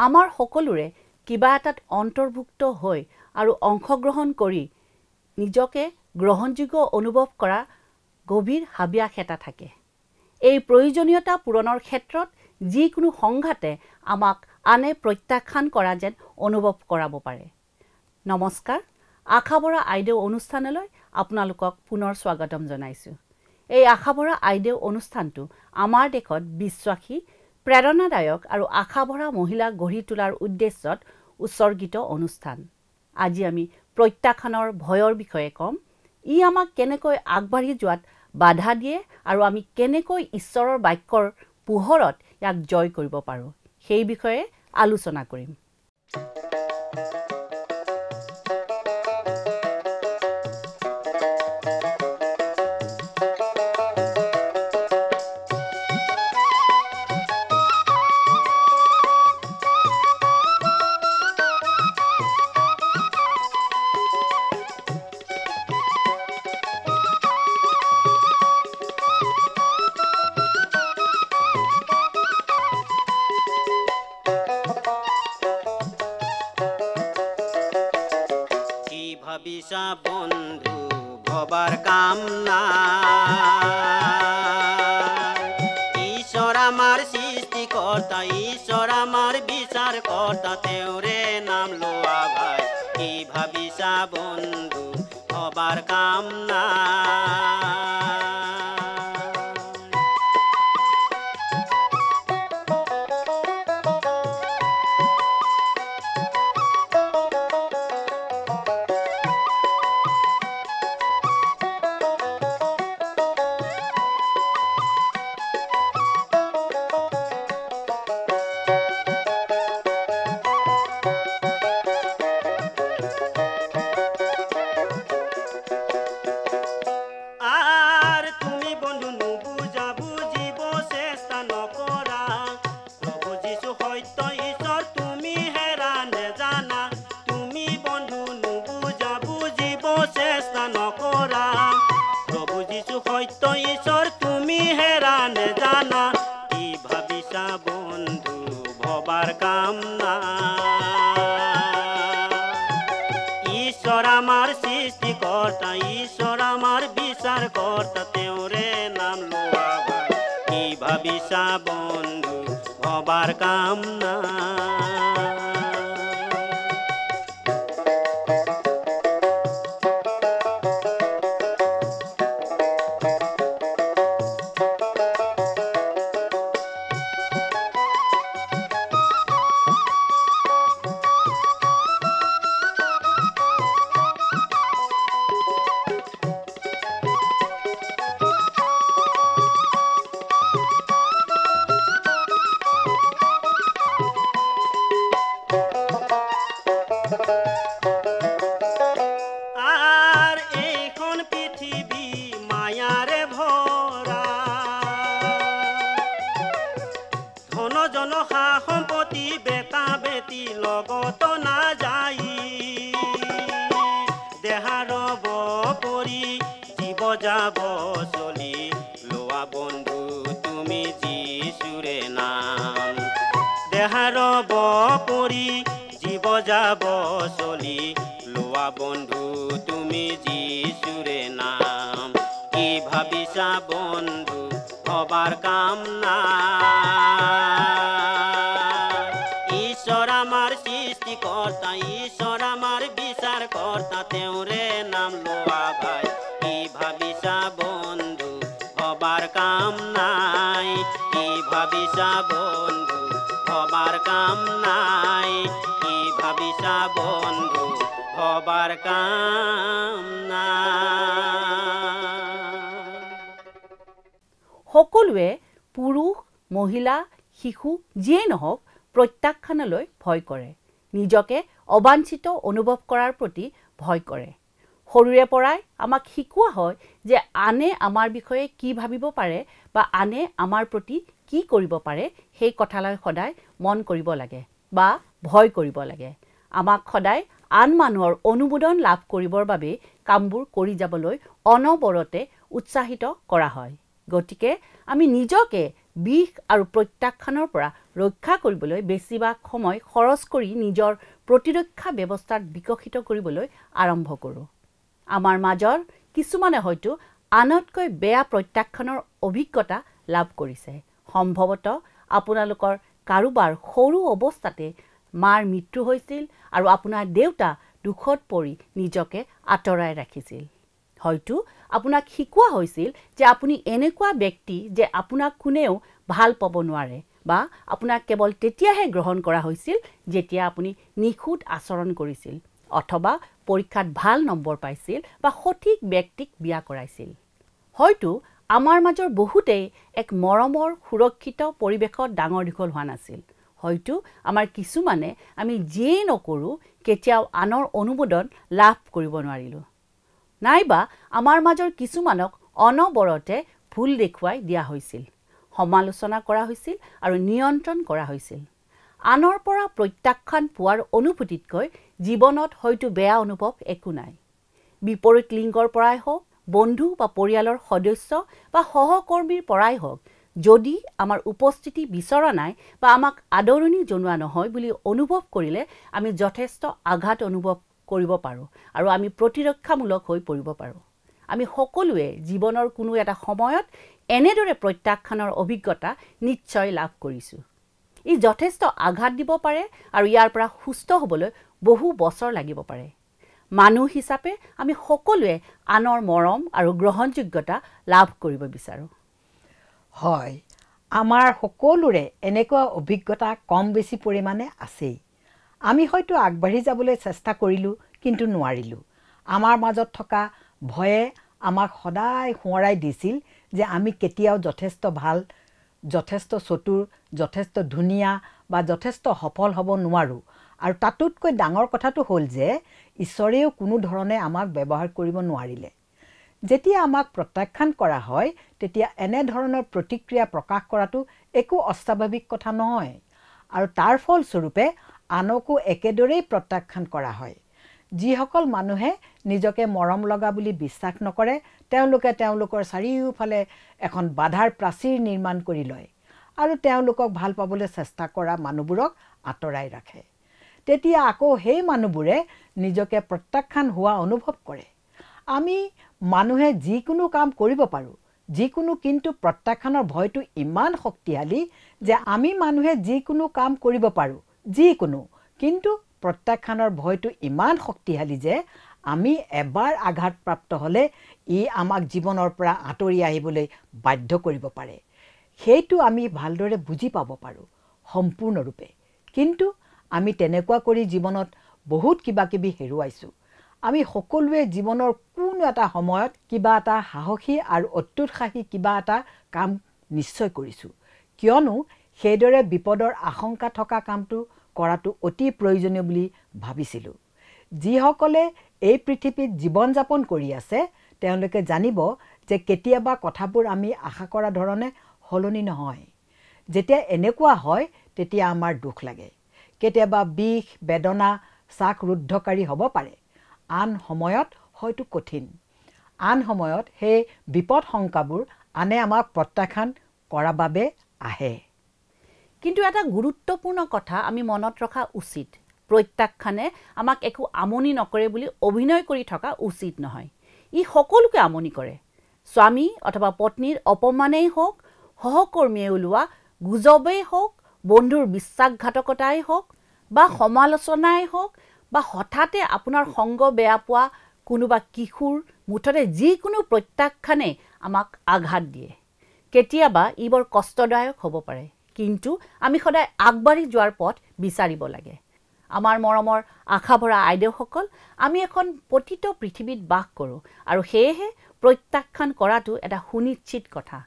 আমাৰ সকলোৰে কিবা এটাত অন্তৰ্ভুক্ত হৈ আৰু অংশগ্ৰহণ কৰি নিজকে গ্ৰহণযোগ্য অনুভৱ কৰা গভীৰ হাবিয়াস এটা থাকে। এই প্ৰয়োজনীয়তা পূৰণৰ ক্ষেত্ৰত যিকোনো সংঘাতে আমাক আনে প্ৰত্যাখ্যান কৰা যেন অনুভৱ কৰাব পাৰে। নমস্কাৰ, আশাভৰা আইদেউ অনুষ্ঠানলৈ আপোনালোকক পুনৰ স্বাগতম জনাইছোঁ। এই আশাভৰা আইদেউ অনুষ্ঠানটো আমাৰ দেশত বিশ্বাসী, প্ৰেৰণাদায়ক আৰু আশাভৰা মহিলা গঢ়ি তোলাৰ উদ্দেশ্যত উৎসৰ্গিত অনুষ্ঠান। আজি আমি প্ৰত্যাখ্যানৰ ভয়ৰ বিষয়ে ক'ম। ই আমাক কেনেকৈ আগবাঢ়ি যোৱাত বাধা দিয়ে আৰু আমি কেনেকৈ ঈশ্বৰৰ বাক্যৰ পোহৰত ইয়াক জয় কৰিব পাৰোঁ, সেই বিষয়ে আলোচনা কৰিম। ভাবিছা বন্ধু ভবার কাম না, ঈশ্বর আমার সৃষ্টিকর্তা, ঈশ্বর আমার বিচার কর্তা, তেওরে নাম লোয়া ভাই। কি ভাবিছা বন্ধু ভবার কাম না। ঈশ্বর আমার সৃষ্টিকর্তা, ঈশ্বর আমার বিচার কর্তা, তেওরে নাম লোয়া ভাই। কি ভাবিছা বন্ধু ভবার কাম না। সম্পত্তি বেটা বেটি লগত না যাই, দেহাৰ পৰি জীৱ যাব চলি, লোৱা বন্ধু তুমি যিচুৰে নাম। দেহাৰ পৰি জীৱ যাব চলি, লোৱা বন্ধু তুমি যিচুৰে নাম। কি ভাবিছা বন্ধু ভবাৰ কাম না। ঈশ্বর আমার সৃষ্টিকর্তা, ঈশ্বর আমার বিচার কর্তা, তেওরে নাম লোয়া ভাই। কি ভাবিছা বন্ধু ভবার কাম নাই, কি ভাবিছা বন্ধু ভবার কাম নাই, কি ভাবিছা বন্ধু ভবার কাম নাই। সকলোৱে পুৰুষ, মহিলা, শিশু যিয়েই নহওক প্ৰত্যাখ্যানলৈ ভয় কৰে, নিজকে অবাঞ্ছিত অনুভৱ কৰাৰ প্ৰতি ভয় কৰে। সৰুৰে পৰাই আমাক শিকোৱা হয় যে আনে আমাৰ বিষয়ে কি ভাবিব পাৰে বা আনে আমাৰ প্ৰতি কি কৰিব পাৰে সেই কথালৈ সদায় মন কৰিব লাগে বা ভয় কৰিব লাগে। আমাক সদায় আন মানুহৰ অনুমোদন লাভ কৰিবৰ বাবে কামবোৰ কৰি যাবলৈ অনবৰতে উৎসাহিত কৰা হয়। গতিকে আমি নিজকে বিষ আৰু প্ৰত্যাখ্যানৰ পৰা ৰক্ষা কৰিবলৈ বেছিভাগ সময় খৰচ কৰি নিজৰ প্ৰতিৰক্ষা ব্যৱস্থাত বিকশিত কৰিবলৈ আৰম্ভ কৰোঁ। আমাৰ মাজৰ কিছুমানে হয়তো আনতকৈ বেয়া প্ৰত্যাখ্যানৰ অভিজ্ঞতা লাভ কৰিছে। সম্ভৱতঃ আপোনালোকৰ কাৰোবাৰ সৰু অৱস্থাতে মাৰ মৃত্যু হৈছিল আৰু আপোনাৰ দেউতা দুখত পৰি নিজকে আঁতৰাই ৰাখিছিল। হয়তো আপোনাক শিকোৱা হৈছিল যে আপুনি এনেকুৱা ব্যক্তি যে আপোনাক কোনেও ভাল পাব নোৱাৰে, বা আপোনাক কেৱল তেতিয়াহে গ্ৰহণ কৰা হৈছিল যেতিয়া আপুনি নিখুঁত আচৰণ কৰিছিল, অথবা পৰীক্ষাত ভাল নম্বৰ পাইছিল বা সঠিক ব্যক্তিক বিয়া কৰাইছিল। হয়তো আমাৰ মাজৰ বহুতেই এক মৰমৰ সুৰক্ষিত পৰিৱেশত ডাঙৰ দীঘল হোৱা নাছিল। হয়তো আমাৰ কিছুমানে আমি যিয়েই নকৰোঁ কেতিয়াও আনৰ অনুমোদন লাভ কৰিব নোৱাৰিলোঁ, নাইবা আমাৰ মাজৰ কিছুমানক অনবৰতে ভুল দেখুৱাই দিয়া হৈছিল, সমালোচনা কৰা হৈছিল আৰু নিয়ন্ত্ৰণ কৰা হৈছিল। আনৰ পৰা প্ৰত্যাখ্যান পোৱাৰ অনুভূতিতকৈ জীৱনত হয়তো বেয়া অনুভৱ একো নাই। বিপৰীত লিংগৰ পৰাই হওক, বন্ধু বা পৰিয়ালৰ সদস্য বা সহকৰ্মীৰ পৰাই হওক, যদি আমাৰ উপস্থিতি বিচৰা নাই বা আমাক আদৰণি জনোৱা নহয় বুলি অনুভৱ কৰিলে আমি যথেষ্ট আঘাত অনুভৱ কৰিব পাৰোঁ আৰু আমি প্ৰতিৰক্ষামূলক হৈ পৰিব পাৰোঁ। আমি সকলোৱে জীৱনৰ কোনো এটা সময়ত এনেদৰে প্ৰত্যাখ্যানৰ অভিজ্ঞতা নিশ্চয় লাভ কৰিছোঁ। ই যথেষ্ট আঘাত দিব পাৰে আৰু ইয়াৰ পৰা সুস্থ হ'বলৈ বহু বছৰ লাগিব পাৰে। মানুহ হিচাপে আমি সকলোৱে আনৰ মৰম আৰু গ্ৰহণযোগ্যতা লাভ কৰিব বিচাৰোঁ। হয়, আমাৰ সকলোৰে এনেকুৱা অভিজ্ঞতা কম বেছি পৰিমাণে আছেই। আমি হয়তো আগবাঢ়ি যাবলৈ চেষ্টা কৰিলোঁ, কিন্তু নোৱাৰিলোঁ। আমাৰ মাজত থকা ভয়ে আমাক সদায় সোঁৱৰাই দিছিল যে আমি কেতিয়াও যথেষ্ট ভাল, যথেষ্ট চতুৰ, যথেষ্ট ধুনীয়া বা যথেষ্ট সফল হ'ব নোৱাৰোঁ। আৰু তাতোতকৈ ডাঙৰ কথাটো হ'ল যে ঈশ্বৰেও কোনো ধৰণে আমাক ব্যৱহাৰ কৰিব নোৱাৰিলে। যেতিয়া আমাক প্ৰত্যাখ্যান কৰা হয় তেতিয়া এনেধৰণৰ প্ৰতিক্ৰিয়া প্ৰকাশ কৰাটো একো অস্বাভাৱিক কথা নহয়, আৰু তাৰ ফলস্বৰূপে আনকো একেদৰেই প্ৰত্যাখ্যান কৰা হয়। যিসকল মানুহে নিজকে মৰম লগা বুলি বিশ্বাস নকৰে তেওঁলোকে তেওঁলোকৰ চাৰিওফালে এখন বাধাৰ প্ৰাচীৰ নিৰ্মাণ কৰি লয় আৰু তেওঁলোকক ভাল পাবলৈ চেষ্টা কৰা মানুহবোৰক আঁতৰাই ৰাখে। তেতিয়া আকৌ সেই মানুহবোৰে নিজকে প্ৰত্যাখ্যান হোৱা অনুভৱ কৰে। আমি মানুহে যিকোনো কাম কৰিব পাৰোঁ, কিন্তু প্ৰত্যাখ্যানৰ ভয়টো ইমান শক্তিশালী যে আমি মানুহে যিকোনো কাম কৰিব পাৰোঁ, কিন্তু প্ৰত্যাখ্যানৰ ভয়টো ইমান শক্তিশালী যে আমি এবাৰ আঘাতপ্ৰাপ্ত হ'লে ই আমাক জীৱনৰ পৰা আঁতৰি আহিবলৈ বাধ্য কৰিব পাৰে। সেইটো আমি ভালদৰে বুজি পাব পাৰোঁ সম্পূৰ্ণৰূপে, কিন্তু আমি তেনেকুৱা কৰি জীৱনত বহুত কিবা কিবি হেৰুৱাইছোঁ। আমি সকলোৱে জীৱনৰ কোনো এটা সময়ত কিবা এটা সাহসী আৰু অত্যুৎসাহী কিবা এটা কাম নিশ্চয় কৰিছোঁ, কিয়নো সেইদৰে বিপদৰ আশংকা থকা কামটো কৰাটো অতি প্ৰয়োজনীয় বুলি ভাবিছিলোঁ। যিসকলে এই পৃথিৱীত জীৱন যাপন কৰি আছে তেওঁলোকে জানিব যে কেতিয়াবা কথাবোৰ আমি আশা কৰা ধৰণে সলনি নহয়। যেতিয়া এনেকুৱা হয় তেতিয়া আমাৰ দুখ লাগে। কেতিয়াবা বিষ, বেদনা চাকৰুদ্ধকাৰী হ'ব পাৰে। আন সময়ত হয়তো কঠিন। আন সময়ত সেই বিপদ শংকাবোৰ আনে আমাক প্ৰত্যাখ্যান কৰাৰ বাবে আহে। কিন্তু এটা গুৰুত্বপূৰ্ণ কথা আমি মনত ৰখা উচিত, প্ৰত্যাখ্যানে আমাক একো আমনি নকৰে বুলি অভিনয় কৰি থকা উচিত নহয়। ই সকলোকে আমনি কৰে। স্বামী অথবা পত্নীৰ অপমানেই হওক, সহকৰ্মীয়ে ওলোৱা গুজবেই হওক, বন্ধুৰ বিশ্বাসঘাতকতাই হওক বা সমালোচনাই হওক, বা হঠাতে আপোনাৰ সংগ বেয়া পোৱা কোনোবা কিশোৰ, মুঠতে যিকোনো প্ৰত্যাখ্যানে আমাক আঘাত দিয়ে। কেতিয়াবা ই বৰ কষ্টদায়ক হ'ব পাৰে, কিন্তু আমি সদায় আগবাঢ়ি যোৱাৰ পথ বিচাৰিব লাগে। আমাৰ মৰমৰ আশাভৰা আইদেউসকল, আমি এখন পতিত পৃথিৱীত বাস কৰোঁ আৰু সেয়েহে প্ৰত্যাখ্যান কৰাটো এটা সুনিশ্চিত কথা।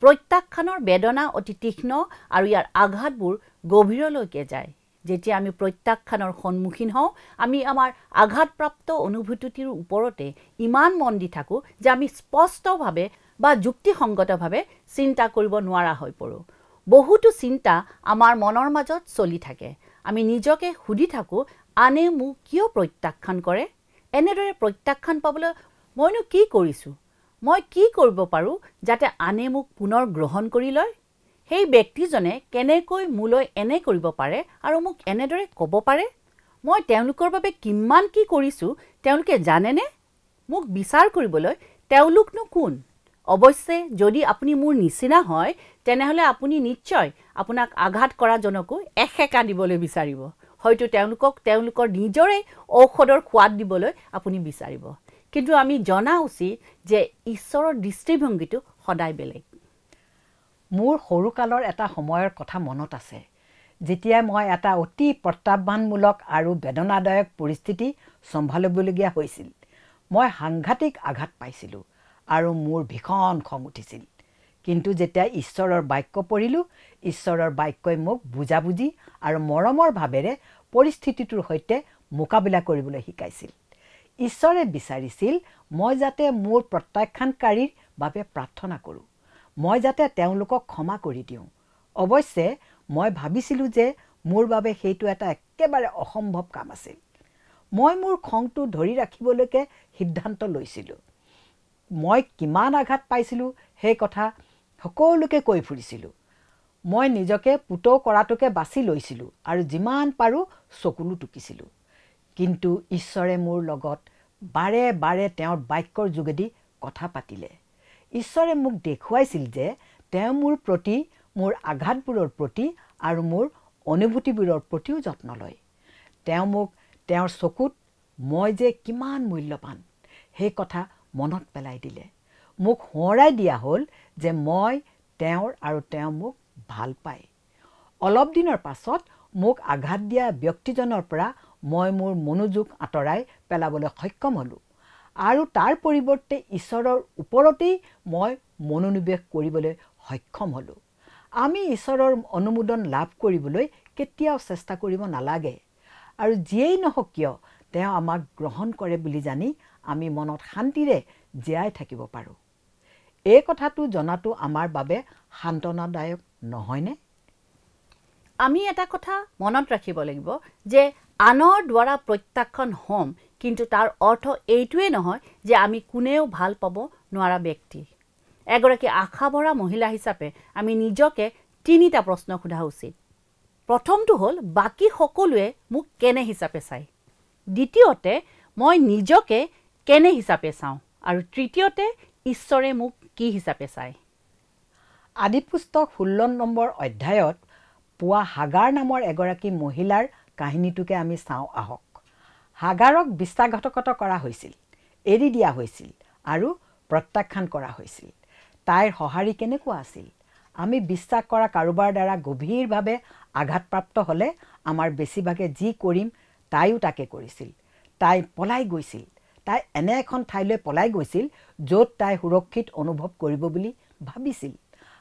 প্ৰত্যাখ্যানৰ বেদনা অতি তীক্ষ্ণ আৰু ইয়াৰ আঘাতবোৰ গভীৰলৈকে যায়। যেতিয়া আমি প্ৰত্যাখ্যানৰ সন্মুখীন হওঁ আমি আমাৰ আঘাতপ্ৰাপ্ত অনুভূতিটোৰ ওপৰতে ইমান মন দি থাকোঁ যে আমি স্পষ্টভাৱে বা যুক্তিসংগতভাৱে চিন্তা কৰিব নোৱাৰা হৈ পৰোঁ। বহুতো চিন্তা আমাৰ মনৰ মাজত চলি থাকে। আমি নিজকে সুধি থাকোঁ, আনে মোক কিয় প্ৰত্যাখ্যান কৰে? এনেদৰে প্ৰত্যাখ্যান পাবলৈ মইনো কি কৰিছোঁ? মই কি কৰিব পাৰোঁ যাতে আনে মোক পুনৰ গ্ৰহণ কৰি লয়? সেই ব্যক্তিজনে কেনেকৈ মোলৈ এনে কৰিব পাৰে আৰু মোক এনেদৰে ক'ব পাৰে? মই তেওঁলোকৰ বাবে কিমান কি কৰিছোঁ তেওঁলোকে জানেনে? মোক বিচাৰ কৰিবলৈ তেওঁলোকনো কোন? অৱশ্যে যদি আপুনি মোৰ নিচিনা হয় তেনেহ'লে আপুনি নিশ্চয় আপোনাক আঘাত কৰাজনকো এসেকা দিবলৈ বিচাৰিব। হয়তো তেওঁলোকক তেওঁলোকৰ নিজৰে ঔষধৰ সোৱাদ দিবলৈ আপুনি বিচাৰিব। কিন্তু আমি জনা উচিত যে ঈশ্বৰৰ দৃষ্টিভংগীটো সদায় বেলেগ। মোৰ সৰুকালৰ এটা সময়ৰ কথা মনত আছে, যেতিয়া মই এটা অতি প্ৰত্যাহ্বানমূলক আৰু বেদনাদায়ক পৰিস্থিতি চম্ভালিবলগীয়া হৈছিল। মই সাংঘাতিক আঘাত পাইছিলোঁ আৰু মোৰ ভীষণ খং উঠিছিল। কিন্তু যেতিয়া ঈশ্বৰৰ বাক্য পঢ়িলোঁ, ঈশ্বৰৰ বাক্যই মোক বুজাবুজি আৰু মৰমৰ ভাৱেৰে পৰিস্থিতিটোৰ সৈতে মোকাবিলা কৰিবলৈ শিকাইছিল। ঈশ্বৰে বিচাৰিছিল মই যাতে মোৰ প্ৰত্যাখ্যানকাৰীৰ বাবে প্ৰাৰ্থনা কৰোঁ, মই যাতে তেওঁলোকক ক্ষমা কৰি দিওঁ। অৱশ্যে মই ভাবিছিলোঁ যে মোৰ বাবে সেইটো এটা একেবাৰে অসম্ভৱ কাম আছিল। মই মোৰ খংটো ধৰি ৰাখিবলৈকে সিদ্ধান্ত লৈছিলোঁ। মই কিমান আঘাত পাইছিলোঁ সেই কথা সকলোকে কৈ ফুৰিছিলোঁ। মই নিজকে পুতৌ কৰাটোকে বাছি লৈছিলোঁ আৰু যিমান পাৰোঁ চকুলো টুকিছিলোঁ। কিন্তু ঈশ্বৰে মোৰ লগত বাৰে বাৰে তেওঁৰ বাক্যৰ যোগেদি কথা পাতিলে। ঈশ্বৰে মোক দেখুৱাইছিল যে তেওঁ মোৰ প্ৰতি, মোৰ আঘাতবোৰৰ প্ৰতি আৰু মোৰ অনুভূতিবোৰৰ প্ৰতিও যত্ন লয়। তেওঁ মোক তেওঁৰ চকুত মই যে কিমান মূল্যৱান সেই কথা মনত পেলাই দিলে। মোক সোঁৱৰাই দিয়া হ'ল যে মই তেওঁৰ আৰু তেওঁ মোক ভাল পায়। অলপ দিনৰ পাছত মোক আঘাত দিয়া ব্যক্তিজনৰ পৰা মই মোৰ মনোযোগ আঁতৰাই পেলাবলৈ সক্ষম হ'লোঁ আৰু তাৰ পৰিৱৰ্তে ঈশ্বৰৰ ওপৰতেই মই মনোনিৱেশ কৰিবলৈ সক্ষম হ'লোঁ। আমি ঈশ্বৰৰ অনুমোদন লাভ কৰিবলৈ কেতিয়াও চেষ্টা কৰিব নালাগে আৰু যিয়েই নহওক কিয় তেওঁ আমাক গ্ৰহণ কৰে বুলি জানি আমি মনত শান্তিৰে জীয়াই থাকিব পাৰোঁ। এই কথাটো জনাটো আমাৰ বাবে সান্তনাদায়ক নহয়নে? আমি এটা কথা মনত ৰাখিব লাগিব যে আনৰ দ্বাৰা প্ৰত্যাখ্যান হ'ম, কিন্তু তাৰ অৰ্থ এইটোৱেই নহয় যে আমি কোনেও ভাল পাব নোৱাৰা ব্যক্তি। এগৰাকী আশাভৰা মহিলা হিচাপে আমি নিজকে 3টা প্ৰশ্ন সোধা উচিত। প্ৰথমটো হ'ল বাকী সকলোৱে মোক কেনে হিচাপে চায়। দ্বিতীয়তে মই নিজকে কেনে হিচাপে চাওঁ আৰু তৃতীয়তে ঈশ্বৰে মোক কি হিচাপে চায়। আদিপুস্তক 16 নম্বৰ অধ্যায়ত পোৱা হাগাৰ নামৰ এগৰাকী মহিলাৰ কাহিনীটোকে আমি চাওঁ আহক। হাগাৰক বিশ্বাসঘাতকতা কৰা হৈছিল, এৰি দিয়া হৈছিল আৰু প্ৰত্যাখ্যান কৰা হৈছিল। তাইৰ সঁহাৰি কেনেকুৱা আছিল? আমি বিশ্বাস কৰা কাৰোবাৰ দ্বাৰা গভীৰভাৱে আঘাতপ্ৰাপ্ত হ'লে আমাৰ বেছিভাগে যি কৰিম তাইও তাকে কৰিছিল। তাই পলাই গৈছিল। তাই এনে এখন ঠাইলৈ পলাই গৈছিল য'ত তাই সুৰক্ষিত অনুভৱ কৰিব বুলি ভাবিছিল।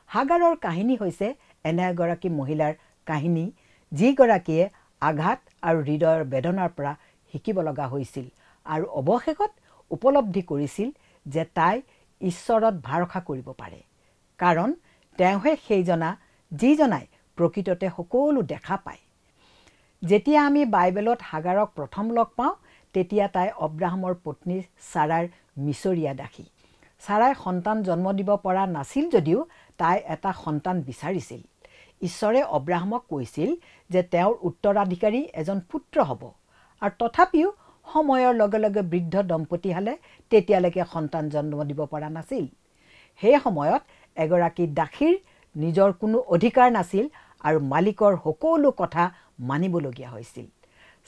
হাগাৰৰ কাহিনী হৈছে এনে এগৰাকী মহিলাৰ কাহিনী যিগৰাকীয়ে আঘাত আৰু হৃদয়ৰ বেদনাৰ পৰা শিকিব লগা হৈছিল আৰু অৱশেষত উপলব্ধি কৰিছিল যে তাই ঈশ্বৰত ভৰসা কৰিব পাৰে, কাৰণ তেওঁহে সেইজনা যিজনাই প্ৰকৃততে সকলো দেখা পায়। যেতিয়া আমি বাইবেলত হাগাৰক প্ৰথম লগ পাওঁ তেতিয়া তাই অব্ৰাহামৰ পত্নী ছাৰাৰ মিছৰীয়া দাসী। ছাৰাই সন্তান জন্ম দিব পৰা নাছিল যদিও তাই এটা সন্তান বিচাৰিছিল। ঈশ্বৰে অব্ৰাহামক কৈছিল যে তেওঁৰ উত্তৰাধিকাৰী এজন পুত্ৰ হ'ব, আৰু তথাপিও সময়ৰ লগে লগে বৃদ্ধ দম্পতীহালে তেতিয়ালৈকে সন্তান জন্ম দিব পৰা নাছিল। সেই সময়ত এগৰাকী দাসীৰ নিজৰ কোনো অধিকাৰ নাছিল আৰু মালিকৰ সকলো কথা মানিবলগীয়া হৈছিল।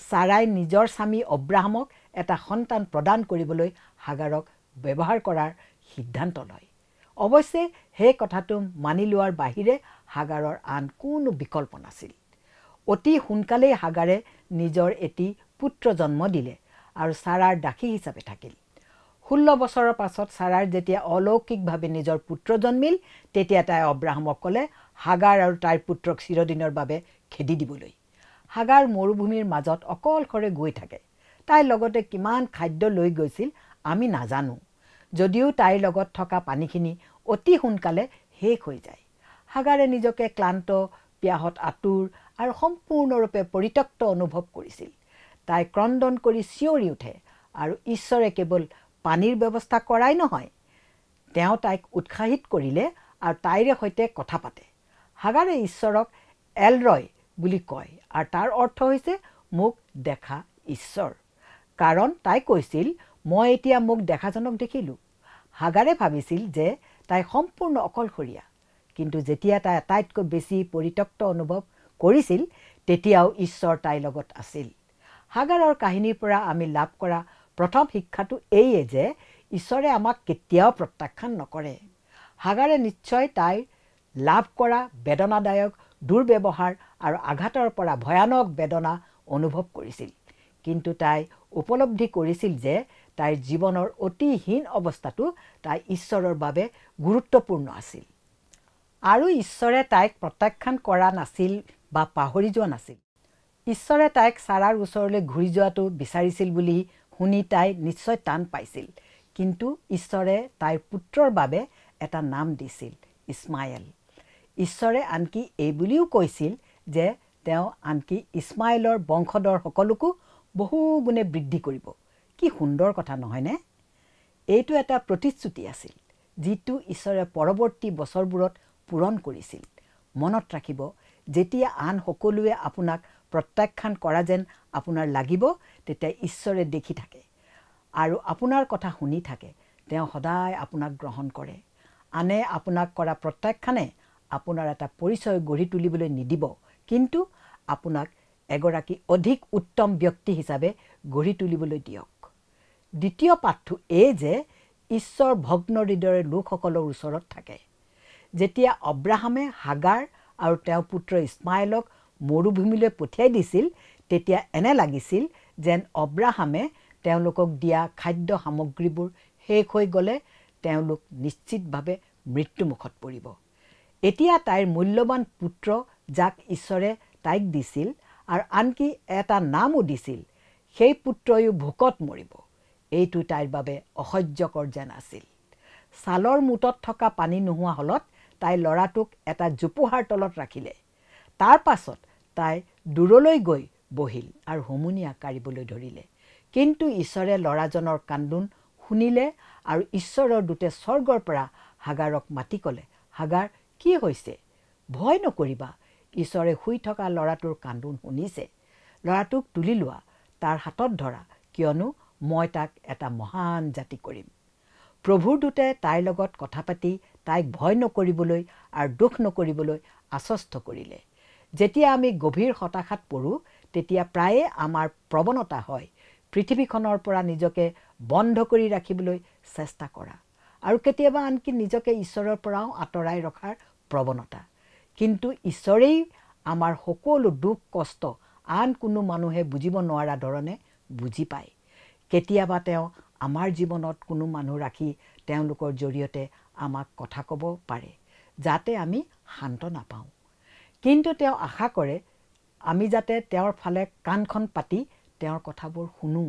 ছাৰাই নিজৰ স্বামী অব্ৰাহামক এটা সন্তান প্ৰদান কৰিবলৈ হাগাৰক ব্যৱহাৰ কৰাৰ সিদ্ধান্ত লয়। অৱশ্যে সেই কথাটো মানি লোৱাৰ বাহিৰে হাগাৰৰ আন কোনো বিকল্প নাছিল। অতি সোনকালেই হাগাৰে নিজৰ এটি পুত্ৰ জন্ম দিলে আৰু ছাৰাৰ দাসী হিচাপে থাকিল। 16 বছৰৰ পাছত ছাৰাৰ যেতিয়া অলৌকিকভাৱে নিজৰ পুত্ৰ জন্মিল তেতিয়া তাই অব্ৰাহামক ক'লে হাগাৰ আৰু তাইৰ পুত্ৰক চিৰদিনৰ বাবে খেদি দিবলৈ। হাগাৰ মৰুভূমিৰ মাজত অকলশৰে গৈ থাকে। তাইৰ লগতে কিমান খাদ্য লৈ গৈছিল আমি নাজানো, যদিও তাইৰ লগত থকা পানীখিনি অতি সোনকালে শেষ হৈ যায়। হাগাৰে নিজকে ক্লান্ত, পিয়াহত আতুৰ আৰু সম্পূৰ্ণৰূপে পৰিত্যক্ত অনুভৱ কৰিছিল। তাই ক্ৰন্দন কৰি চিঞৰি উঠে আৰু ঈশ্বৰে কেৱল পানীৰ ব্যৱস্থা কৰাই নহয়, তেওঁ তাইক উৎসাহিত কৰিলে আৰু তাইৰে সৈতে কথা পাতে। হাগাৰে ঈশ্বৰক এলৰয় বুলি কয় আৰু তাৰ অৰ্থ হৈছে মোক দেখা ঈশ্বৰ। কাৰণ তাই কৈছিল মই এতিয়া মোক দেখাজনক দেখিলোঁ। হাগাৰে ভাবিছিল যে তাই সম্পূৰ্ণ অকলশৰীয়া, কিন্তু যেতিয়া তাই আটাইতকৈ বেছি পৰিত্যক্ত অনুভৱ কৰিছিল তেতিয়াও ঈশ্বৰ তাইৰ লগত আছিল। হাগাৰৰ কাহিনীৰ পৰা আমি লাভ কৰা প্ৰথম শিক্ষাটো এইয়ে যে ঈশ্বৰে আমাক কেতিয়াও প্ৰত্যাখ্যান নকৰে। হাগাৰে নিশ্চয় তাইৰ লাভ কৰা বেদনাদায়ক দুৰ্ব্যৱহাৰ আৰু আঘাতৰ পৰা ভয়ানক বেদনা অনুভৱ কৰিছিল, কিন্তু তাই উপলব্ধি কৰিছিল যে তাইৰ জীৱনৰ অতি হীন অৱস্থাটো তাই ঈশ্বৰৰ বাবে গুৰুত্বপূৰ্ণ আছিল আৰু ঈশ্বৰে তাইক প্ৰত্যাখ্যান কৰা নাছিল বা পাহৰি যোৱা নাছিল। ঈশ্বৰে তাইক ছাৰাৰ ওচৰলৈ ঘূৰি যোৱাটো বিচাৰিছিল বুলি শুনি তাই নিশ্চয় টান পাইছিল, কিন্তু ঈশ্বৰে তাইৰ পুত্ৰৰ বাবে এটা নাম দিছিল, ইছমাইল। ঈশ্বৰে আনকি এই বুলিও কৈছিল যে তেওঁ আনকি ইছমাইলৰ বংশধৰ সকলোকো বহুগুণে বৃদ্ধি কৰিব। কি সুন্দৰ কথা নহয়নে? এইটো এটা প্ৰতিশ্ৰুতি আছিল যিটো ঈশ্বৰে পৰৱৰ্তী বছৰবোৰত পূৰণ কৰিছিল। মনত ৰাখিব, যেতিয়া আন সকলোৱে আপোনাক প্ৰত্যাখ্যান কৰা যেন আপোনাৰ লাগিব তেতিয়া ঈশ্বৰে দেখি থাকে আৰু আপোনাৰ কথা শুনি থাকে। তেওঁ সদায় আপোনাক গ্ৰহণ কৰে। আনে আপোনাক কৰা প্ৰত্যাখ্যানে আপোনাৰ এটা পৰিচয় গঢ়ি তুলিবলৈ নিদিব, কিন্তু আপোনাক এগৰাকী অধিক উত্তম ব্যক্তি হিচাপে গঢ়ি তুলিবলৈ দিয়ক। দ্বিতীয় পাঠটো এই যে ঈশ্বৰ ভগ্ন হৃদয়ৰ লোকসকলৰ ওচৰত থাকে। যেতিয়া অব্ৰাহামে হাগাৰ আৰু তেওঁৰ পুত্ৰ ইছমাইলক মৰুভূমিলৈ পঠিয়াই দিছিল তেতিয়া এনে লাগিছিল যেন অব্ৰাহামে তেওঁলোকক দিয়া খাদ্য সামগ্ৰীবোৰ শেষ হৈ গ'লে তেওঁলোক নিশ্চিতভাৱে মৃত্যুমুখত পৰিব। এতিয়া তাইৰ মূল্যৱান পুত্ৰ যাক ঈশ্বৰে তাইক দিছিল আৰু আনকি এটা নামো দিছিল, সেই পুত্ৰয়ো ভোকত মৰিব। এইটো তাইৰ বাবে অসহ্যকৰ যেন আছিল। ছালৰ মুঠত থকা পানী নোহোৱা হ'লত তাই ল'ৰাটোক এটা জোপোহাৰ তলত ৰাখিলে। তাৰ পাছত তাই দূৰলৈ গৈ বহিল আৰু হুমুনিয়াহ কাঢ়িবলৈ ধৰিলে। কিন্তু ঈশ্বৰে ল'ৰাজনৰ কান্দোন শুনিলে আৰু ঈশ্বৰৰ দূতে স্বৰ্গৰ পৰা হাগাৰক মাতি ক'লে, হাগাৰ, কি হৈছে? ভয় নকৰিবা, ঈশ্বৰে শুই থকা ল'ৰাটোৰ কান্দোন শুনিছে। ল'ৰাটোক তুলি লোৱা, তাৰ হাতত ধৰা, কিয়নো মই তাক এটা মহান জাতি কৰিম। প্ৰভুৰ দূতে তাইৰ লগত কথা পাতি তাইক ভয় নকৰিবলৈ আৰু দুখ নকৰিবলৈ আশ্বস্ত কৰিলে। যেতিয়া আমি গভীৰ হতাশাত পৰোঁ তেতিয়া প্ৰায়ে আমাৰ প্ৰৱণতা হয় পৃথিৱীখনৰ পৰা নিজকে বন্ধ কৰি ৰাখিবলৈ চেষ্টা কৰা আৰু কেতিয়াবা আনকি নিজকে ঈশ্বৰৰ পৰাও আঁতৰাই ৰখাৰ প্ৰৱণতা। কিন্তু ঈশ্বৰেই আমাৰ সকলো দুখ কষ্ট আন কোনো মানুহে বুজিব নোৱাৰা ধৰণে বুজি পায়। কেতিয়াবা তেওঁ আমাৰ জীৱনত কোনো মানুহ ৰাখি তেওঁলোকৰ জৰিয়তে আমাক কথা ক'ব পাৰে যাতে আমি সান্তনা পাওঁ, কিন্তু তেওঁ আশা কৰে আমি যাতে তেওঁৰ ফালে কাণখন পাতি তেওঁৰ কথাবোৰ শুনো।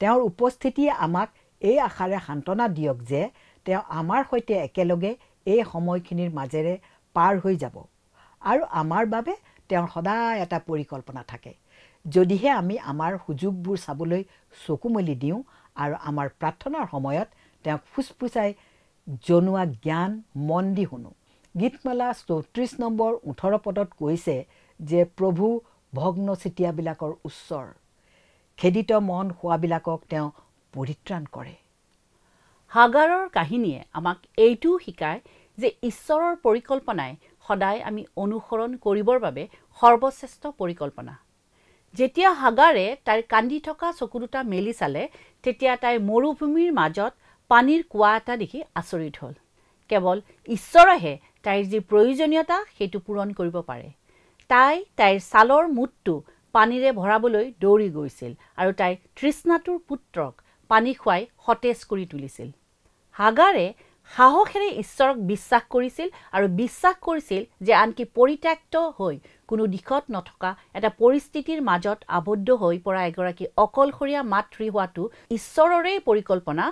তেওঁৰ উপস্থিতিয়ে আমাক এই আশাৰে সান্তনা দিয়ক যে তেওঁ আমাৰ সৈতে একেলগে এই সময়খিনিৰ মাজেৰে পাৰ হৈ যাব আৰু আমাৰ বাবে তেওঁৰ সদায় এটা পৰিকল্পনা থাকে, যদিহে আমি আমাৰ সুযোগবোৰ চাবলৈ চকু মেলি দিওঁ আৰু আমাৰ প্ৰাৰ্থনাৰ সময়ত তেওঁক ফুচফুচাই জনোৱা জ্ঞান মন দি শুনো। গীতমালা 34 নম্বৰ 18 পদত কৈছে যে প্ৰভু ভগ্ন চিতিয়াবিলাকৰ ওচৰ, খেদিত মন হোৱাবিলাকক তেওঁ পৰিত্ৰাণ কৰে। হাগাৰৰ কাহিনীয়ে আমাক এইটোও শিকায় যে ঈশ্বৰৰ পৰিকল্পনাই সদায় আমি অনুসৰণ কৰিবৰ বাবে সৰ্বশ্ৰেষ্ঠ পৰিকল্পনা। যেতিয়া হাগাৰে তাইৰ কান্দি থকা চকু দুটা মেলি চালে তেতিয়া তাই মৰুভূমিৰ মাজত পানীৰ কুঁৱা এটা দেখি আচৰিত হ'ল। কেৱল ঈশ্বৰেহে তাইৰ যি প্ৰয়োজনীয়তা সেইটো পূৰণ কৰিব পাৰে। তাই তাইৰ ছালৰ মুঠটো পানীৰে ভৰাবলৈ দৌৰি গৈছিল আৰু তাইৰ তৃষ্ণাতুৰ পুত্ৰক পানী খুৱাই সতেজ কৰি তুলিছিল। হাগাৰে সাহসেৰে ঈশ্বৰক বিশ্বাস কৰিছিল আৰু বিশ্বাস কৰিছিল যে আনকি পৰিত্যক্ত হৈ কোনো দিশত নথকা এটা পৰিস্থিতিৰ মাজত আবদ্ধ হৈ পৰা এগৰাকী অকলশৰীয়া মাতৃ হোৱাটো ঈশ্বৰৰে পৰিকল্পনা।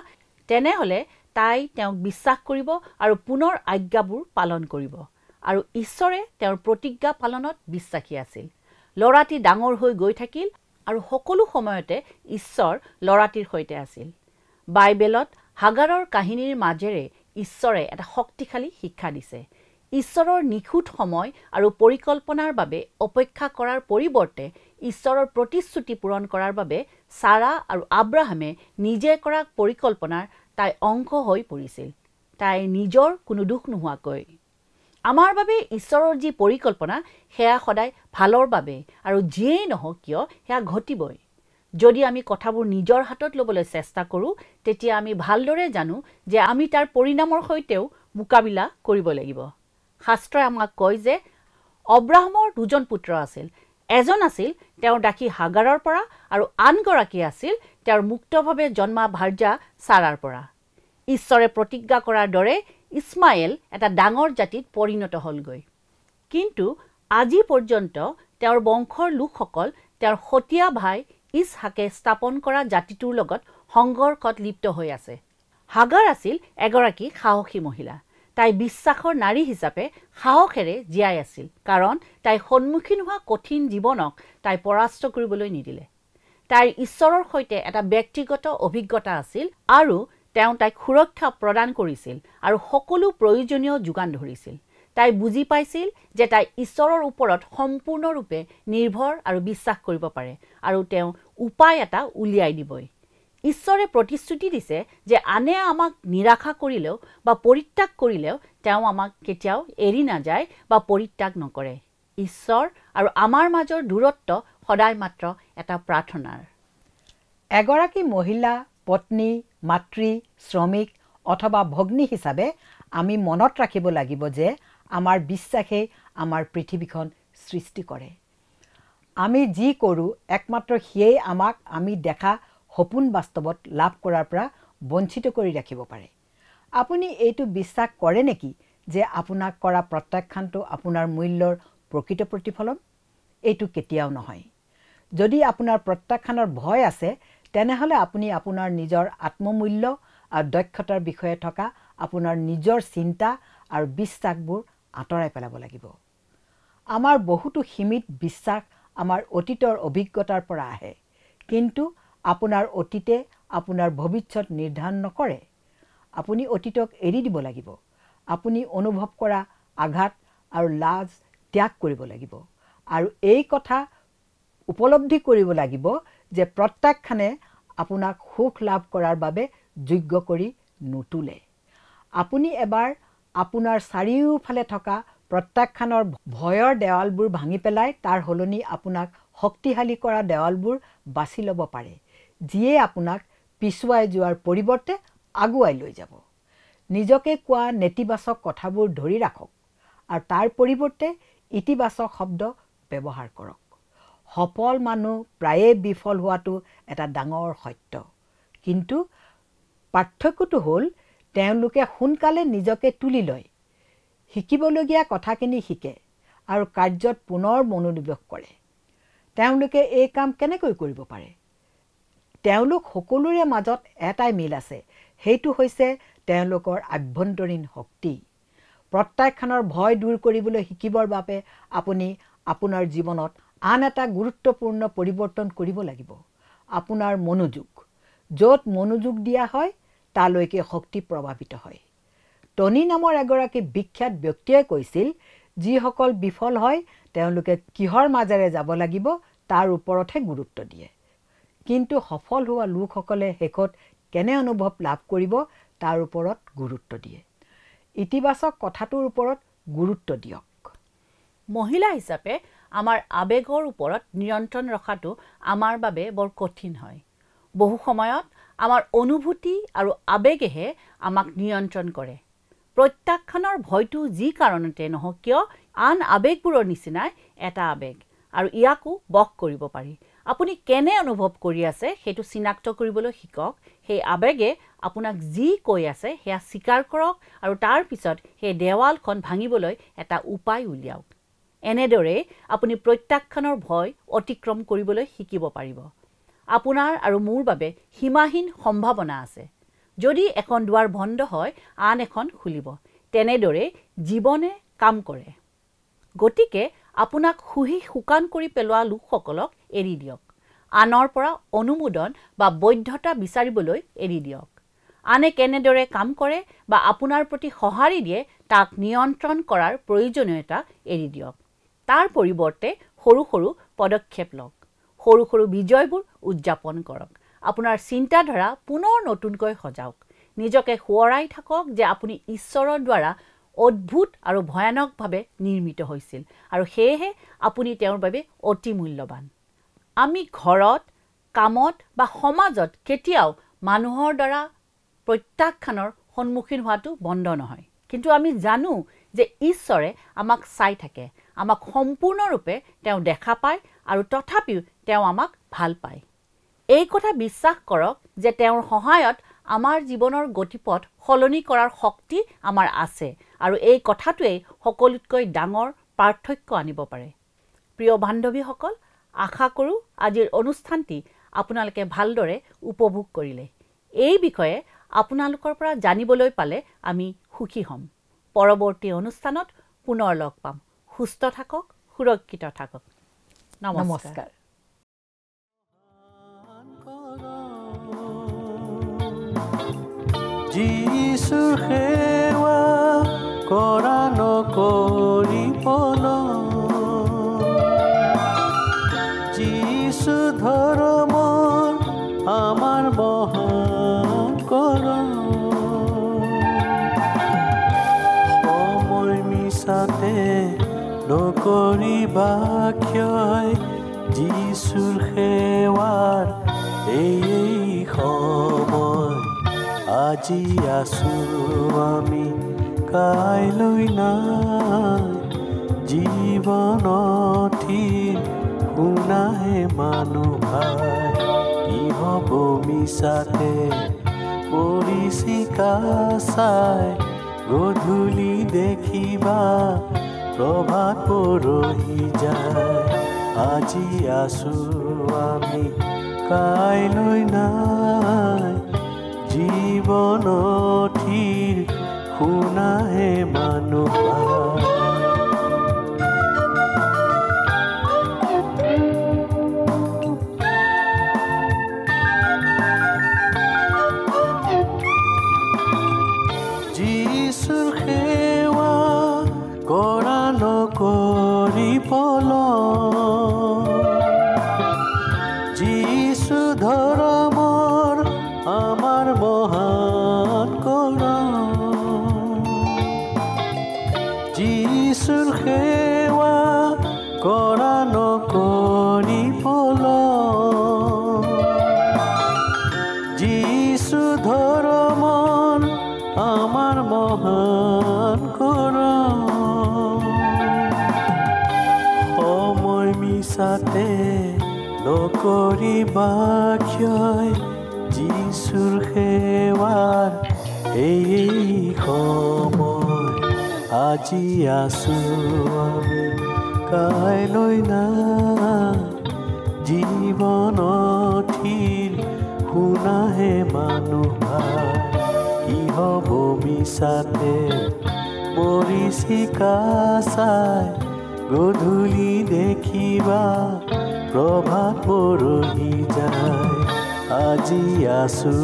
তেনেহ'লে তাই তেওঁক বিশ্বাস কৰিব আৰু পুনৰ আজ্ঞাবোৰ পালন কৰিব, আৰু ঈশ্বৰে তেওঁৰ প্ৰতিজ্ঞা পালনত বিশ্বাসী আছিল। ল'ৰাটি ডাঙৰ হৈ গৈ থাকিল আৰু সকলো সময়তে ঈশ্বৰ ল'ৰাটিৰ সৈতে আছিল। বাইবেলত হাগাৰৰ কাহিনীৰ মাজেৰে ঈশ্বৰে এটা শক্তিশালী শিক্ষা দিছে। ঈশ্বৰৰ নিখুঁত সময় আৰু পৰিকল্পনাৰ বাবে অপেক্ষা কৰাৰ পৰিৱৰ্তে ঈশ্বৰৰ প্ৰতিশ্ৰুতি পূৰণ কৰাৰ বাবে ছাৰা আৰু আব্ৰাহামে নিজে কৰা পৰিকল্পনাৰ তাই অংশ হৈ পৰিছিল, তাই নিজৰ কোনো দুখ নোহোৱাকৈ। আমাৰ বাবে ঈশ্বৰৰ যি পৰিকল্পনা সেয়া সদায় ভালৰ বাবে, আৰু যিয়েই নহওক কিয় সেয়া ঘটিবই। যদি আমি কথাবোৰ নিজৰ হাতত ল'বলৈ চেষ্টা কৰোঁ, তেতিয়া আমি ভালদৰে জানো যে আমি তাৰ পৰিণামৰ সৈতেও মোকাবিলা কৰিব লাগিব। শাস্ত্ৰই আমাক কয় যে অব্ৰাহামৰ দুজন পুত্ৰ আছিল। এজন আছিল তেওঁৰ দাসী হাগাৰৰ পৰা, আৰু আনগৰাকী আছিল তেওঁৰ মুক্তভাৱে জন্মা ভাৰ্যা ছাৰাৰ পৰা। ঈশ্বৰে প্ৰতিজ্ঞা কৰাৰ দৰে ইছমাইল এটা ডাঙৰ জাতিত পৰিণত হ'লগৈ। কিন্তু আজি পৰ্যন্ত তেওঁৰ বংশৰ লোকসকল তেওঁৰ সতীয়া ভাই ইছহাকে স্থাপন কৰা জাতিটোৰ লগত সংঘৰ্ষত লিপ্ত হৈ আছে। হাগাৰ আছিল এগৰাকী সাহসী মহিলা। তাই বিশ্বাসৰ নাৰী হিচাপে সাহসেৰে জীয়াই আছিল, কাৰণ তাই সন্মুখীন হোৱা কঠিন জীৱনক তাই পৰাস্ত কৰিবলৈ নিদিলে। তাইৰ ঈশ্বৰৰ সৈতে এটা ব্যক্তিগত অভিজ্ঞতা আছিল, আৰু তেওঁ তাইক সুৰক্ষা প্ৰদান কৰিছিল আৰু সকলো প্ৰয়োজনীয় যোগান ধৰিছিল। তাই বুজি পাইছিল যে তাই ঈশ্বৰৰ ওপৰত সম্পূৰ্ণৰূপে নিৰ্ভৰ আৰু বিশ্বাস কৰিব পাৰে, আৰু তেওঁ উপায় এটা উলিয়াই দিবই। ঈশ্বৰে প্ৰতিশ্ৰুতি দিছে যে আনে আমাক নিৰাশা কৰিলেও বা পৰিত্যাগ কৰিলেও তেওঁ আমাক কেতিয়াও এৰি নাযায় বা পৰিত্যাগ নকৰে। ঈশ্বৰ আৰু আমাৰ মাজৰ দূৰত্ব সদায় মাত্ৰ এটা প্ৰাৰ্থনাৰ। এগৰাকী মহিলা, পত্নী, মাতৃ, শ্ৰমিক অথবা ভগ্নী হিচাপে আমি মনত ৰাখিব লাগিব যে আমাৰ বিশ্বাসেই আমাৰ পৃথিৱীখন সৃষ্টি কৰে। আমি যি কৰোঁ একমাত্ৰ সিয়েই আমাক আমি দেখা সপোন বাস্তৱত লাভ কৰাৰ পৰা বঞ্চিত কৰি ৰাখিব পাৰে। আপুনি এইটো বিশ্বাস কৰে নেকি যে আপোনাক কৰা প্ৰত্যাখ্যানটো আপোনাৰ মূল্যৰ প্ৰকৃত প্ৰতিফলন? এইটো কেতিয়াও নহয়। যদি আপোনাৰ প্ৰত্যাখ্যানৰ ভয় আছে, তেনেহ'লে আপুনি আপোনাৰ নিজৰ আত্মমূল্য আৰু দক্ষতাৰ বিষয়ে থকা আপোনাৰ নিজৰ চিন্তা আৰু বিশ্বাসবোৰ আঁতৰাই পেলাব লাগিব। আমাৰ বহুতো সীমিত বিশ্বাস আমাৰ অতীতৰ অভিজ্ঞতাৰ পৰা আহে, কিন্তু আপোনাৰ অতীতে আপোনাৰ ভৱিষ্যত নিৰ্ধাৰণ নকৰে। আপুনি অতীতক এৰি দিব লাগিব। আপুনি অনুভৱ কৰা আঘাত আৰু লাজ ত্যাগ কৰিব লাগিব, আৰু এই কথা উপলব্ধি কৰিব লাগিব যে প্ৰত্যাখ্যানে আপোনাক সুখ লাভ কৰাৰ বাবে যোগ্য কৰি নুতুলে। আপুনি এবাৰ আপোনাৰ চাৰিওফালে থকা প্ৰত্যাখ্যানৰ ভয়ৰ দেৱালবোৰ ভাঙি পেলাই তাৰ সলনি আপোনাক শক্তিশালী কৰা দেৱালবোৰ বাছি ল'ব পাৰে, যিয়ে আপোনাক পিছুৱাই যোৱাৰ পৰিৱৰ্তে আগুৱাই লৈ যাব। নিজকে কোৱা নেতিবাচক কথাবোৰ ধৰি ৰাখক আৰু তাৰ পৰিৱৰ্তে ইতিবাচক শব্দ ব্যৱহাৰ কৰক। সফল মানুহ প্ৰায়ে বিফল হোৱাটো এটা ডাঙৰ সত্য, কিন্তু পাৰ্থক্যটো হ'ল তেওঁলোকে সোনকালে নিজকে তুলি লয়, শিকিবলগীয়া কথাখিনি শিকে আৰু কাৰ্যত পুনৰ মনোনিৱেশ কৰে। তেওঁলোকে এই কাম কেনেকৈ কৰিব পাৰে? তেওঁলোক সকলোৰে মাজত এটাই মিল আছে, সেইটো হৈছে তেওঁলোকৰ আভ্যন্তৰীণ শক্তি। প্ৰত্যাখ্যানৰ ভয় দূৰ কৰিবলৈ শিকিবৰ বাবে আপুনি আপোনাৰ জীৱনত আন এটা গুৰুত্বপূৰ্ণ পৰিৱৰ্তন কৰিব লাগিব, আপোনাৰ মনোযোগ। য'ত মনোযোগ দিয়া হয় তালৈকে শক্তি প্ৰভাৱিত হয়। টনি নামৰ এগৰাকী বিখ্যাত ব্যক্তিয়ে কৈছিল, যিসকল বিফল হয় তেওঁলোকে কিহৰ মাজেৰে যাব লাগিব তাৰ ওপৰতহে গুৰুত্ব দিয়ে, কিন্তু সফল হোৱা লোকসকলে শেষত কেনে অনুভৱ লাভ কৰিব তাৰ ওপৰত গুৰুত্ব দিয়ে। ইতিবাচক কথাটোৰ ওপৰত গুৰুত্ব দিয়ক। মহিলা হিচাপে আমাৰ আৱেগৰ ওপৰত নিয়ন্ত্ৰণ ৰখাটো আমাৰ বাবে বৰ কঠিন হয়। বহু সময়ত আমাৰ অনুভূতি আৰু আৱেগেহে আমাক নিয়ন্ত্ৰণ কৰে। প্ৰত্যাখ্যানৰ ভয়টো যি কাৰণতে নহওক কিয় আন আৱেগবোৰৰ নিচিনাই এটা আৱেগ, আৰু ইয়াকো বশ কৰিব পাৰি। আপুনি কেনে অনুভৱ কৰি আছে সেইটো চিনাক্ত কৰিবলৈ শিকক। সেই আৱেগে আপোনাক যি কৈ আছে সেয়া স্বীকাৰ কৰক, আৰু তাৰ পিছত সেই দেৱালখন ভাঙিবলৈ এটা উপায় উলিয়াওক। এনেদৰেই আপুনি প্ৰত্যাখ্যানৰ ভয় অতিক্ৰম কৰিবলৈ শিকিব পাৰিব। আপোনাৰ আৰু মোৰ বাবে সীমাহীন সম্ভাৱনা আছে। যদি এখন দুৱাৰ বন্ধ হয় আন এখন খুলিব। তেনেদৰে জীৱনে কাম কৰে। গতিকে আপোনাক শুহি শুকান কৰি পেলোৱা লোকসকলক এৰি দিয়ক। আনৰ পৰা অনুমোদন বা বৈধতা বিচাৰিবলৈ এৰি দিয়ক। আনে কেনেদৰে কাম কৰে বা আপোনাৰ প্ৰতি সঁহাৰি দিয়ে তাক নিয়ন্ত্ৰণ কৰাৰ প্ৰয়োজনীয়তা এৰি দিয়ক। তাৰ পৰিৱৰ্তে সৰু সৰু পদক্ষেপ লওক। সৰু সৰু বিজয়বোৰ উদযাপন কৰক। আপোনাৰ চিন্তাধাৰা পুনৰ নতুনকৈ সজাওক। নিজকে সোঁৱৰাই থাকক যে আপুনি ঈশ্বৰৰ দ্বাৰা অদ্ভুত আৰু ভয়ানকভাৱে নিৰ্মিত হৈছিল আৰু সেয়েহে আপুনি তেওঁৰ বাবে অতি মূল্যৱান। আমি ঘৰত, কামত বা সমাজত কেতিয়াও মানুহৰ দ্বাৰা প্ৰত্যাখ্যানৰ সন্মুখীন হোৱাটো বন্ধ নহয়। কিন্তু আমি জানো যে ঈশ্বৰে আমাক চাই থাকে, আমাক সম্পূৰ্ণৰূপে তেওঁ দেখা পায় আৰু তথাপিও তেওঁ আমাক ভাল পায়। এই কথা বিশ্বাস কৰক যে তেওঁৰ সহায়ত আমাৰ জীৱনৰ গতিপথ সলনি কৰাৰ শক্তি আমাৰ আছে আৰু এই কথাটোৱেই সকলোতকৈ ডাঙৰ পাৰ্থক্য আনিব পাৰে। প্ৰিয় বান্ধৱীসকল, আশা কৰোঁ আজিৰ অনুষ্ঠানটি আপোনালোকে ভালদৰে উপভোগ কৰিলে। এই বিষয়ে আপোনালোকৰ পৰা জানিবলৈ পালে আমি সুখী হ'ম। পৰৱৰ্তী অনুষ্ঠানত পুনৰ লগ পাম। সুস্থ থাকক, সুৰক্ষিত থাকক। নমস্কাৰ। যিছু সেৱা কৰা নকৰিবলৈ, যিছু ধৰ্মৰ আমাৰ মহান কৰণ, সময় মিছাতে নকৰিবা ক্ষয়, যিছুৰ সেৱাৰ এই সময়। আজি আছো আমি, কাইলৈ নাই, জীৱনথি শুনাহে মানুহ ভাই। কি হ'ব মিছাতে পৰিচিকা চাই, গধূলি দেখিবা প্ৰভাত পৰহি যায়। আজি আছো আমি, কাইলৈ নাই, জীৱনথিৰ শুনাহে মানুহ ভাই। যিছুৰ সেৱা কৰা নকৰিবলৈ, যিছু ধৰ্মৰ আমাৰ মহান কৰণ, যিছুৰ সেৱা কৰা নকৰিবলৈ, যিছু ধৰ্মৰ আমাৰ মহান কৰণ, সময় মিছাতে নকৰিবা ক্ষয়, যিছুৰ সেৱাৰ এই সময়। আজি আছো আমি, কাইলৈ নাই, জীৱনথিৰ শুনাহে মানুহ ভাই। কি হ'ব মিছাতে পৰিচিকা চাই, গধূলি দেখিবা প্ৰভাত পৰহি যায়। আজি আছো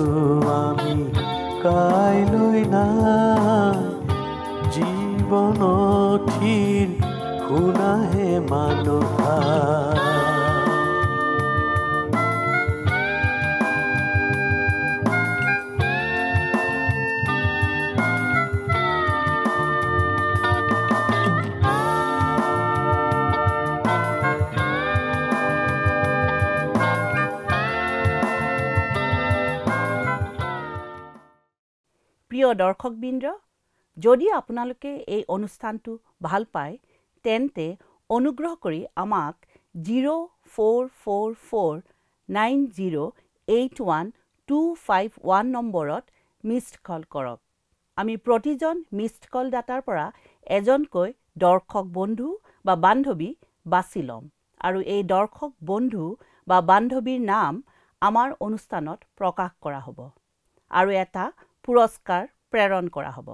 আমি, কাইলৈ নাই, জীৱনথিৰ শুনাহে মানুহ ভাই। প্ৰিয় দৰ্শকবৃন্দ, যদি আপোনালোকে এই অনুষ্ঠানটো ভাল পায় তেন্তে অনুগ্ৰহ কৰি আমাক 0444908125 নম্বৰত মিছড কল কৰক। আমি প্ৰতিজন মিছড কল দাতাৰ পৰা এজনকৈ দৰ্শক বন্ধু বা বান্ধৱী বাছি ল'ম আৰু এই দৰ্শক বন্ধু বা বান্ধৱীৰ নাম আমাৰ অনুষ্ঠানত প্ৰকাশ কৰা হ'ব আৰু এটা পুৰস্কাৰ প্ৰেৰণ কৰা হ'ব।